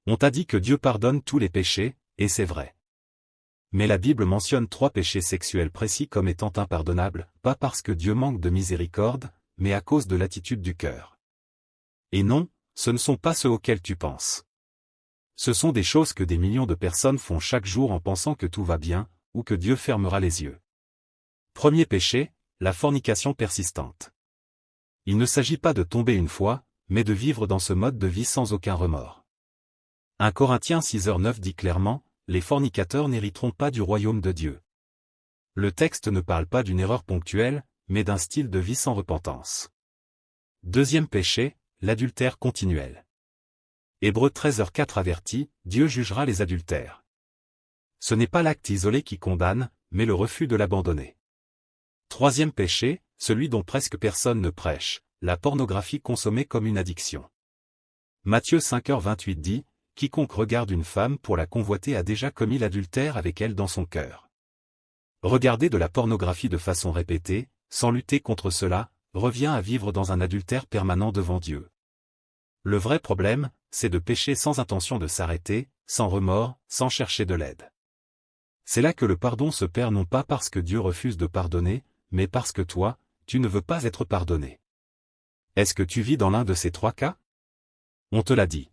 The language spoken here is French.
On t'a dit que Dieu pardonne tous les péchés, et c'est vrai. Mais la Bible mentionne 3 péchés sexuels précis comme étant impardonnables, pas parce que Dieu manque de miséricorde, mais à cause de l'attitude du cœur. Et non, ce ne sont pas ceux auxquels tu penses. Ce sont des choses que des millions de personnes font chaque jour en pensant que tout va bien, ou que Dieu fermera les yeux. Premier péché, la fornication persistante. Il ne s'agit pas de tomber une fois, mais de vivre dans ce mode de vie sans aucun remords. 1 Corinthiens 6:9 dit clairement, « Les fornicateurs n'hériteront pas du royaume de Dieu ». Le texte ne parle pas d'une erreur ponctuelle, mais d'un style de vie sans repentance. Deuxième péché, l'adultère continuel. Hébreux 13:4 avertit, Dieu jugera les adultères. Ce n'est pas l'acte isolé qui condamne, mais le refus de l'abandonner. Troisième péché, celui dont presque personne ne prêche, la pornographie consommée comme une addiction. Matthieu 5:28 dit, quiconque regarde une femme pour la convoiter a déjà commis l'adultère avec elle dans son cœur. Regarder de la pornographie de façon répétée, sans lutter contre cela, revient à vivre dans un adultère permanent devant Dieu. Le vrai problème, c'est de pécher sans intention de s'arrêter, sans remords, sans chercher de l'aide. C'est là que le pardon se perd non pas parce que Dieu refuse de pardonner, mais parce que toi, tu ne veux pas être pardonné. Est-ce que tu vis dans l'un de ces 3 cas? On te l'a dit.